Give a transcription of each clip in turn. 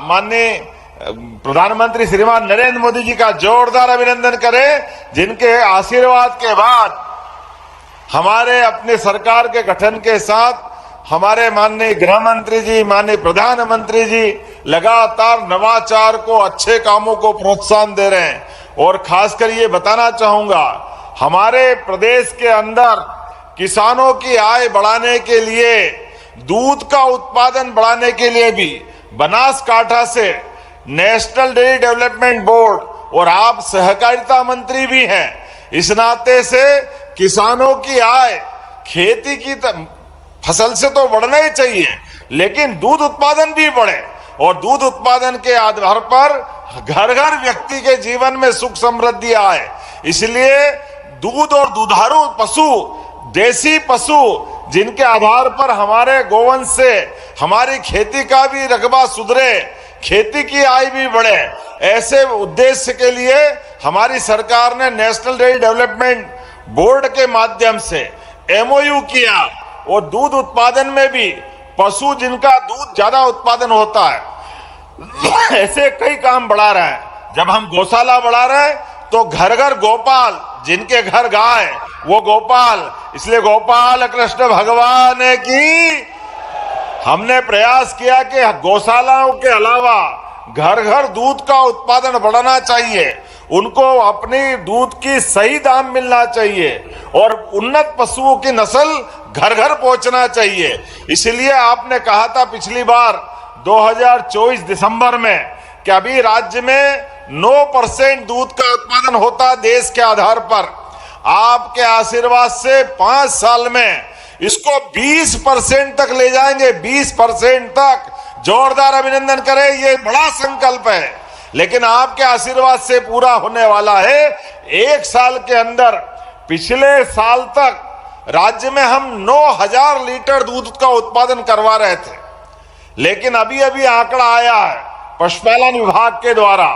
माननीय प्रधानमंत्री श्रीमान नरेंद्र मोदी जी का जोरदार अभिनंदन करें, जिनके आशीर्वाद के बाद हमारे अपने सरकार के गठन के साथ हमारे माननीय गृह मंत्री जी, माननीय प्रधानमंत्री जी लगातार नवाचार को, अच्छे कामों को प्रोत्साहन दे रहे हैं। और खासकर ये बताना चाहूंगा, हमारे प्रदेश के अंदर किसानों की आय बढ़ाने के लिए, दूध का उत्पादन बढ़ाने के लिए भी बनासकांठा से नेशनल डेयरी डेवलपमेंट बोर्ड, और आप सहकारिता मंत्री भी हैं, इस नाते से किसानों की आय खेती की फसल से तो बढ़ना ही चाहिए, लेकिन दूध उत्पादन भी बढ़े, और दूध उत्पादन के आधार पर घर घर व्यक्ति के जीवन में सुख समृद्धि आए। इसलिए दूध और दुधारू पशु, देसी पशु, जिनके आधार पर हमारे गोवंश से हमारी खेती का भी रकबा सुधरे, खेती की आय भी बढ़े, ऐसे उद्देश्य के लिए हमारी सरकार ने नेशनल डेयरी डेवलपमेंट बोर्ड के माध्यम से एमओयू किया, और दूध उत्पादन में भी पशु जिनका दूध ज्यादा उत्पादन होता है ऐसे कई काम बढ़ा रहे हैं। जब हम गौशाला बढ़ा रहे हैं तो घर घर गोपाल, जिनके घर गाय वो गोपाल, इसलिए गोपाल कृष्ण भगवान की हमने प्रयास किया कि गौशालाओं के अलावा घर घर दूध का उत्पादन बढ़ाना चाहिए, उनको अपनी दूध की सही दाम मिलना चाहिए, और उन्नत पशुओं की नस्ल घर घर पहुंचना चाहिए। इसलिए आपने कहा था पिछली बार 2024 दिसंबर में कि अभी राज्य में 9% दूध का उत्पादन होता देश के आधार पर, आपके आशीर्वाद से 5 साल में इसको 20% तक ले जाएंगे, 20% तक। जोरदार अभिनंदन करें, ये बड़ा संकल्प है, लेकिन आपके आशीर्वाद से पूरा होने वाला है। 1 साल के अंदर, पिछले साल तक राज्य में हम 9000 लीटर दूध का उत्पादन करवा रहे थे, लेकिन अभी अभी आंकड़ा आया है पशुपालन विभाग के द्वारा,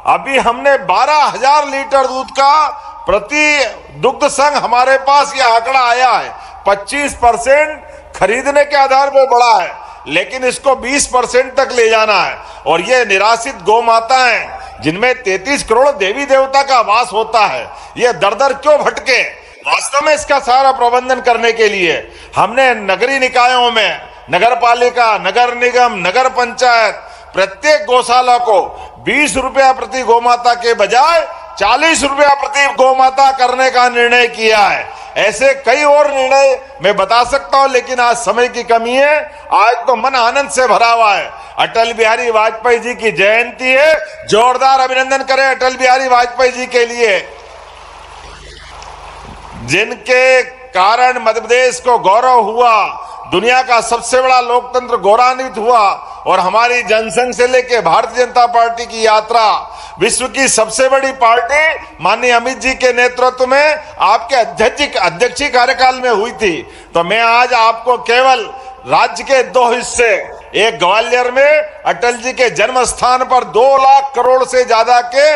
अभी हमने 12000 लीटर दूध का प्रति दुग्ध संघ, हमारे पास ये आंकड़ा आया है। 25% खरीदने के आधार पर बढ़ा है, लेकिन इसको 20% तक ले जाना है। और ये निराश्रित गौ माताएं, जिनमें 33 करोड़ देवी देवता का वास होता है, ये दर दर क्यों भटके? वास्तव में इसका सारा प्रबंधन करने के लिए हमने नगरीय निकायों में, नगर पालिका, नगर निगम, नगर पंचायत, प्रत्येक गौशाला को 20 रुपया प्रति गौमाता के बजाय 40 रुपया प्रति गौमाता करने का निर्णय किया है। ऐसे कई और निर्णय मैं बता सकता हूं, लेकिन आज समय की कमी है। आज तो मन आनंद से भरा हुआ है। अटल बिहारी वाजपेयी जी की जयंती है, जोरदार अभिनंदन करें अटल बिहारी वाजपेयी जी के लिए, जिनके कारण मध्य प्रदेश को गौरव हुआ, दुनिया का सबसे बड़ा लोकतंत्र गौरवान्वित हुआ, और हमारी जनसंघ से लेके भारतीय जनता पार्टी की यात्रा विश्व की सबसे बड़ी पार्टी माननीय अमित जी के नेतृत्व में आपके अध्यक्षीय कार्यकाल में हुई थी। तो मैं आज आपको केवल राज्य के 2 हिस्से, एक ग्वालियर में अटल जी के जन्म स्थान पर 2 लाख करोड़ से ज्यादा के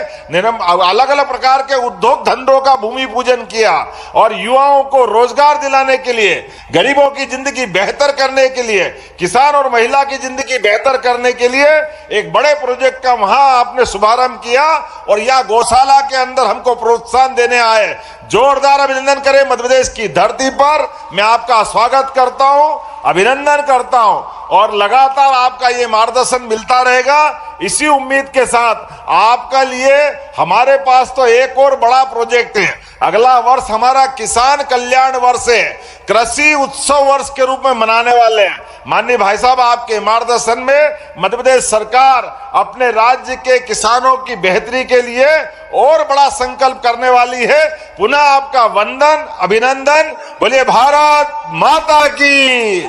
अलग अलग प्रकार के उद्योग धंधों का भूमि पूजन किया, और युवाओं को रोजगार दिलाने के लिए, गरीबों की जिंदगी बेहतर करने के लिए, किसान और महिला की जिंदगी बेहतर करने के लिए एक बड़े प्रोजेक्ट का वहां आपने शुभारंभ किया, और यह गौशाला के अंदर हमको प्रोत्साहन देने आए। जोरदार अभिनंदन करें। मध्य प्रदेश की धरती पर मैं आपका स्वागत करता हूं, अभिनंदन करता हूं, और लगातार आपका ये मार्गदर्शन मिलता रहेगा। इसी उम्मीद के साथ आपका लिए हमारे पास तो एक और बड़ा प्रोजेक्ट है। अगला वर्ष हमारा किसान कल्याण वर्ष है, कृषि उत्सव वर्ष के रूप में मनाने वाले हैं। माननीय भाई साहब, आपके मार्गदर्शन में मध्य प्रदेश सरकार अपने राज्य के किसानों की बेहतरी के लिए और बड़ा संकल्प करने वाली है। पुनः आपका वंदन, अभिनंदन। बोलिए भारत माता की।